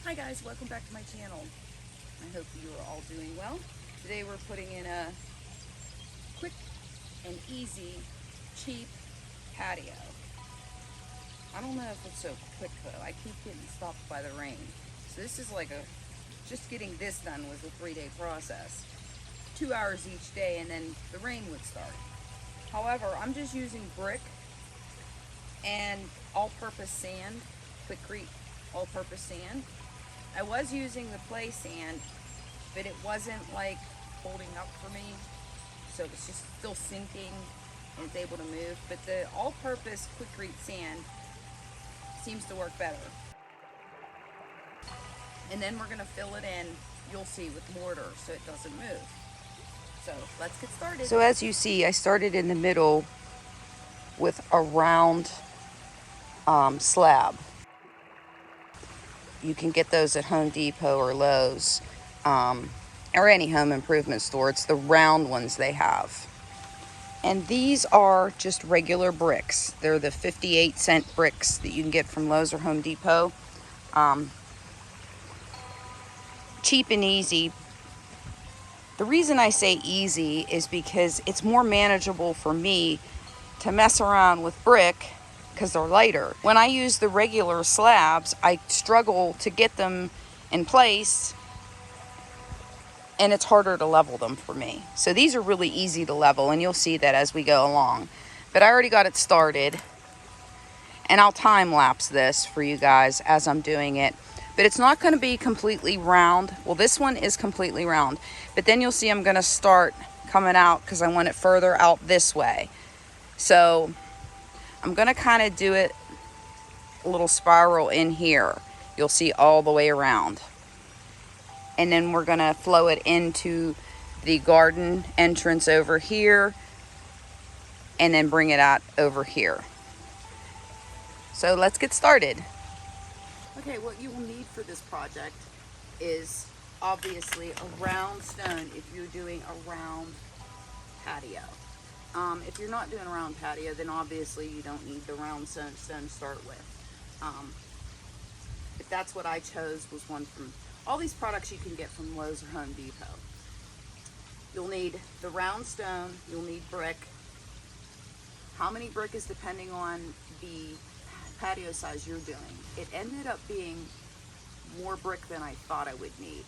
Hi guys, welcome back to my channel. I hope you are all doing well. Today we're putting in a quick and easy, cheap patio. I don't know if it's so quick though. I keep getting stopped by the rain. So this is like just getting this done was a 3-day process. 2 hours each day and then the rain would start. However, I'm just using brick and all-purpose sand, Quikrete all-purpose sand. I was using the play sand, but it wasn't like holding up for me, so it's just still sinking and it's able to move. But the all-purpose Quikrete sand seems to work better. And then we're gonna fill it in, you'll see, with mortar so it doesn't move. So let's get started. So as you see, I started in the middle with a round slab. You can get those at Home Depot or Lowe's, or any home improvement store. It's the round ones they have. And these are just regular bricks. They're the 58-cent bricks that you can get from Lowe's or Home Depot. Cheap and easy. The reason I say easy is because it's more manageable for me to mess around with brick because they're lighter. When I use the regular slabs, I struggle to get them in place and it's harder to level them for me. So these are really easy to level and you'll see that as we go along. But I already got it started and I'll time lapse this for you guys as I'm doing it. But it's not going to be completely round. Well, this one is completely round, but then you'll see I'm going to start coming out because I want it further out this way. So I'm going to kind of do it a little spiral in here. You'll see all the way around. And then we're going to flow it into the garden entrance over here and then bring it out over here. So let's get started. Okay, what you will need for this project is obviously a round stone if you're doing a round patio. If you're not doing a round patio, then obviously you don't need the round stone to start with. But that's what I chose, was one from all these products you can get from Lowe's or Home Depot. You'll need the round stone, you'll need brick. How many brick is depending on the patio size you're doing. It ended up being more brick than I thought I would need.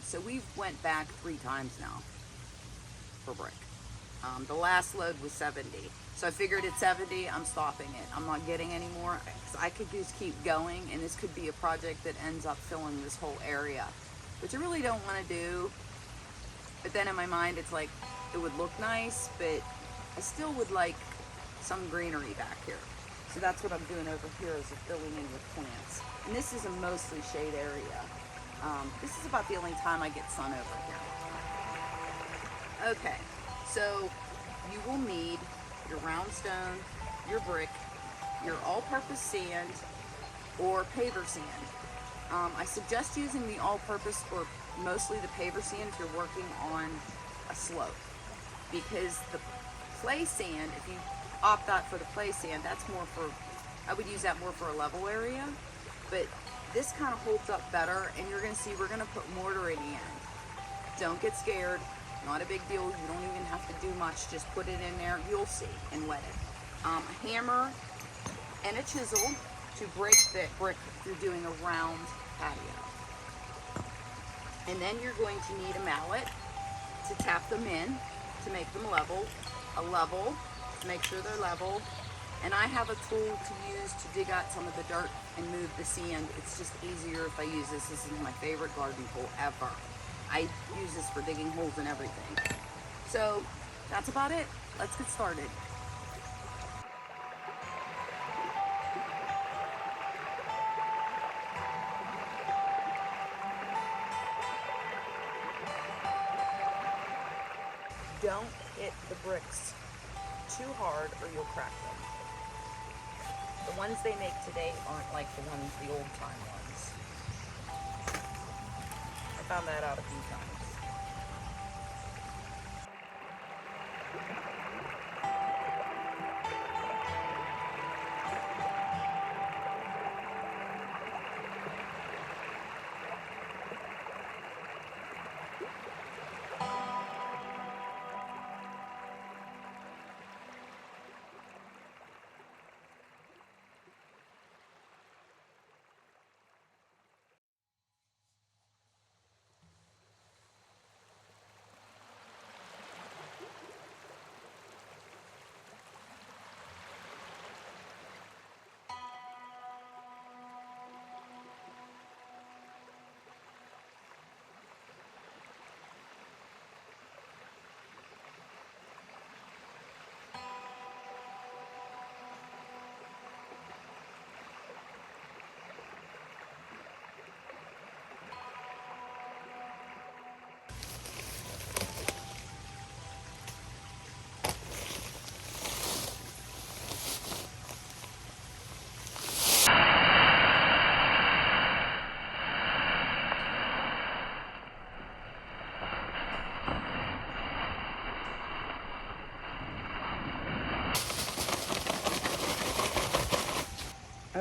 So we've went back 3 times now for brick. The last load was 70. So I figured at 70, I'm stopping it. I'm not getting any more. I could just keep going and this could be a project that ends up filling this whole area, which I really don't want to do. But then in my mind, it's like, it would look nice, but I still would like some greenery back here. So that's what I'm doing over here, is filling in with plants. And this is a mostly shade area. This is about the only time I get sun over here. Okay, so you will need your round stone, your brick, your all-purpose sand, or paver sand. I suggest using the all-purpose or mostly the paver sand if you're working on a slope, because the play sand, if you opt out for the play sand, that's more for, I would use that more for a level area, but this kind of holds up better. And you're going to see we're going to put mortar in the end. Don't get scared, not a big deal. You don't even have to do much, just put it in there, you'll see, and wet it. A hammer and a chisel to break that brick if you're doing a round patio. And then you're going to need a mallet to tap them in to make them level, a level to make sure they're level, and I have a tool to use to dig out some of the dirt and move the sand. It's just easier if I use this. This is my favorite garden tool ever. I use this for digging holes and everything. So that's about it. Let's get started. Don't hit the bricks too hard or you'll crack them. The ones they make today aren't like the old time ones. I found that out a few times.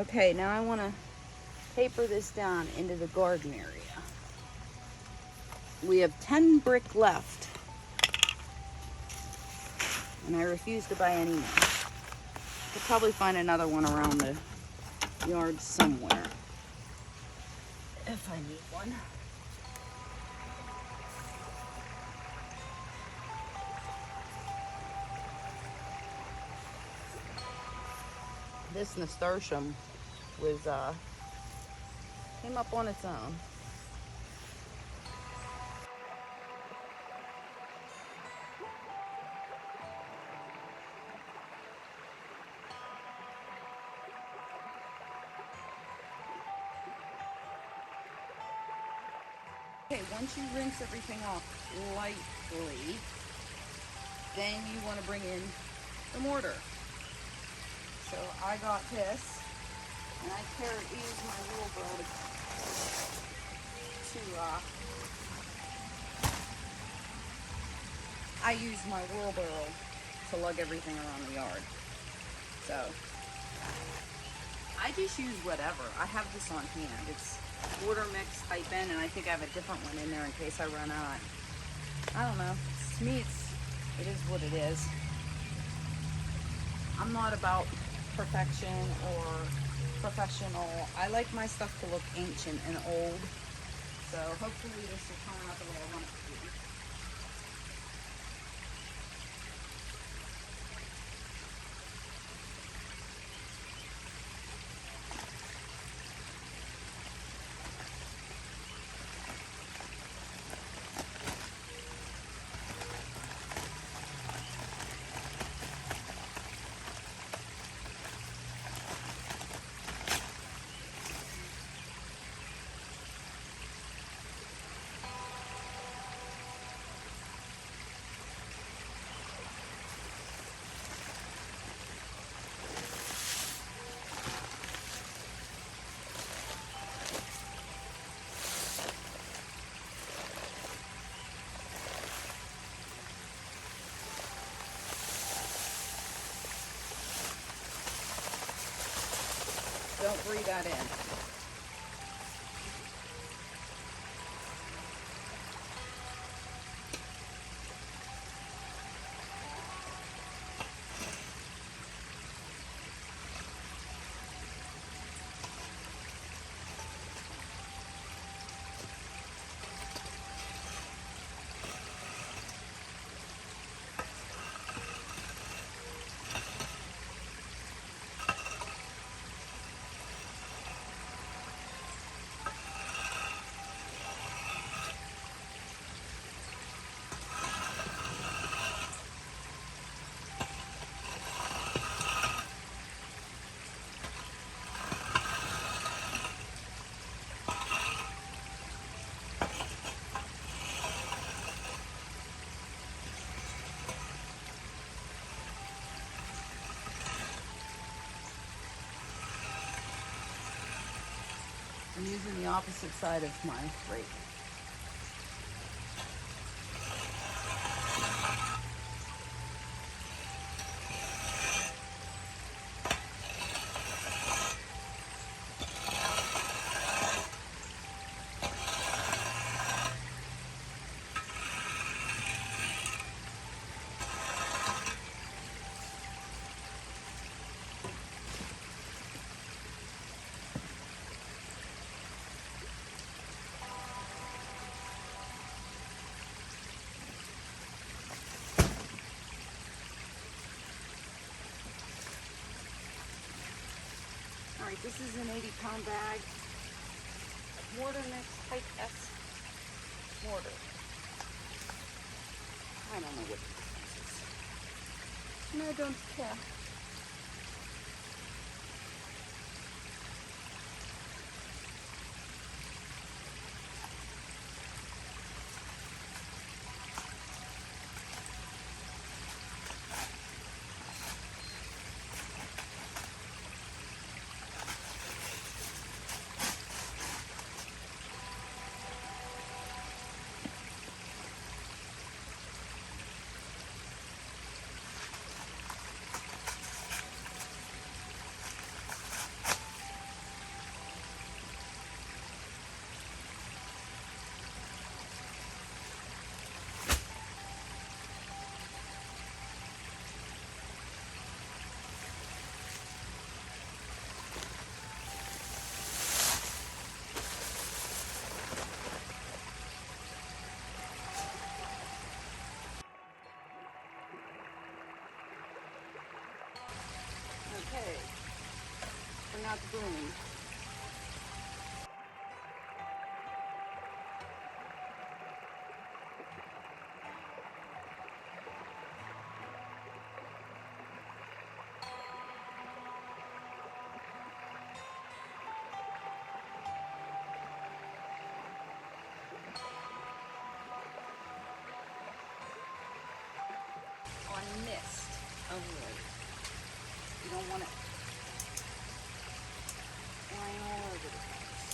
Okay, now I want to taper this down into the garden area. We have 10 brick left, and I refuse to buy any more. Could probably find another one around the yard somewhere if I need one. This nasturtium was came up on its own. Okay, once you rinse everything off lightly, then you want to bring in the mortar. So I got this, and I use my wheelbarrow I use my wheelbarrow to lug everything around the yard. So I just use whatever. I have this on hand. It's mortar mix type in, and I think I have a different one in there in case I run out. I don't know. To me, it is what it is. I'm not about perfection or professional. I like my stuff to look ancient and old. So hopefully this will turn out the way I want it to be. Don't breathe that in. I'm using the opposite side of my rake. Alright, this is an 80-pound bag of mortar mix type S mortar. I don't know what this is. No, I don't care. out the broom. On mist only. You don't want it flying all over the place.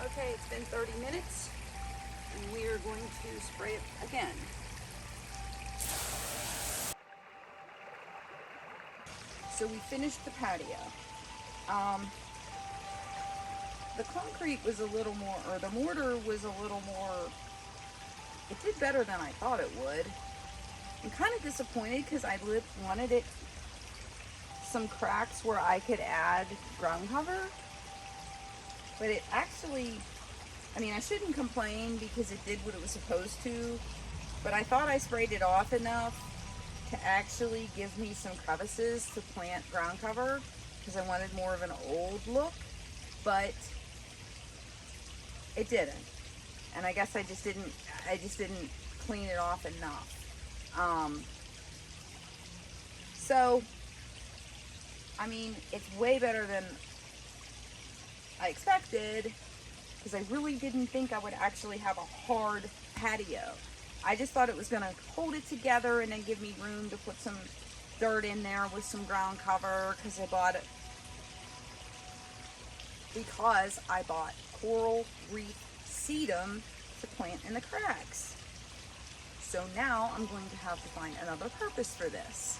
Okay, it's been 30 minutes and we are going to spray it again. So we finished the patio. The concrete was a little more, or the mortar was a little more, it did better than I thought it would. I'm kind of disappointed because I wanted it some cracks where I could add ground cover. But it actually, I mean, I shouldn't complain because it did what it was supposed to. But I thought I sprayed it off enough to actually give me some crevices to plant ground cover because I wanted more of an old look. But it didn't, and I guess I just didn't clean it off enough. So I mean, it's way better than I expected because I really didn't think I would actually have a hard patio. I just thought it was going to hold it together and then give me room to put some dirt in there with some ground cover because I bought coral reef sedum to plant in the cracks. So now I'm going to have to find another purpose for this.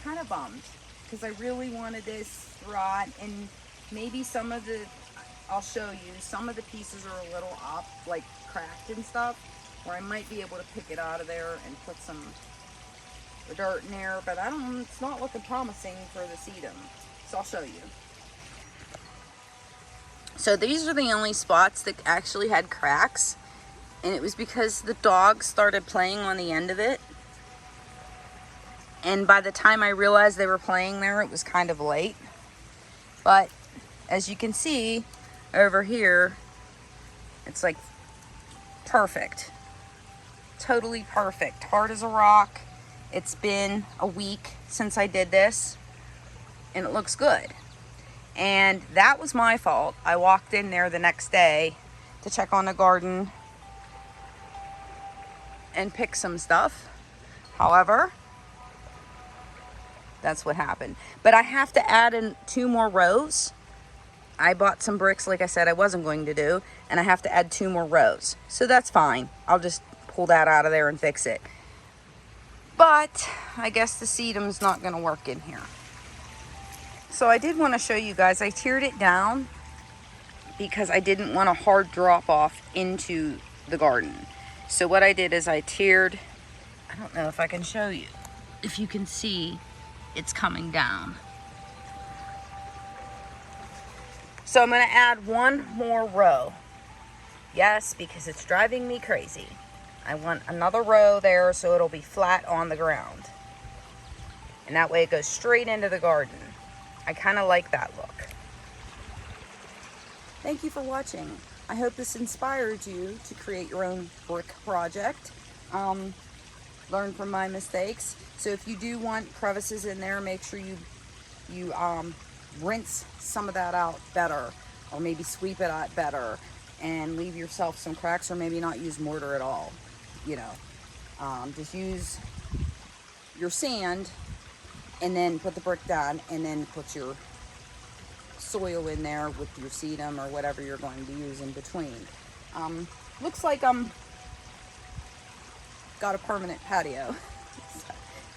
Kind of bummed because I really wanted this rod, and maybe some of the, I'll show you, some of the pieces are a little up, like cracked and stuff, where I might be able to pick it out of there and put some dirt in there, but it's not looking promising for the sedum. So I'll show you. So these are the only spots that actually had cracks, and it was because the dog started playing on the end of it, and by the time I realized they were playing there, it was kind of late. But as you can see over here, it's like perfect, totally perfect, hard as a rock. It's been a week since I did this and it looks good. And that was my fault. I walked in there the next day to check on the garden and pick some stuff. However, that's what happened. But I have to add in 2 more rows. I bought some bricks, like I said I wasn't going to do, and I have to add 2 more rows. So that's fine. I'll just pull that out of there and fix it. But I guess the sedum's not going to work in here. So I did want to show you guys, I tiered it down because I didn't want a hard drop off into the garden. So what I did is I tiered, I don't know if I can show you, if you can see, it's coming down. So I'm going to add 1 more row. Yes, because it's driving me crazy. I want another row there so it'll be flat on the ground. And that way it goes straight into the garden. I kind of like that look. Thank you for watching. I hope this inspired you to create your own brick project. Learn from my mistakes. So if you do want crevices in there, make sure you rinse some of that out better, or maybe sweep it out better and leave yourself some cracks, or maybe not use mortar at all. You know, just use your sand and then put the brick down and then put your soil in there with your sedum or whatever you're going to use in between. Looks like I'm got a permanent patio,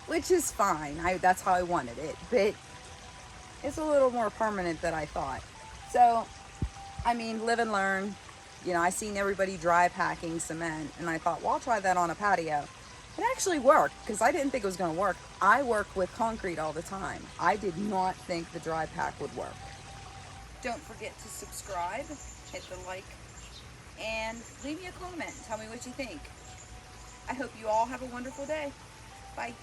which is fine. That's how I wanted it, but it's a little more permanent than I thought. So, I mean, live and learn. You know, I seen everybody dry packing cement, and I thought, well, I'll try that on a patio. It actually worked, because I didn't think it was going to work. I work with concrete all the time. I did not think the dry pack would work. Don't forget to subscribe, hit the like and leave me a comment. Tell me what you think. I hope you all have a wonderful day. Bye.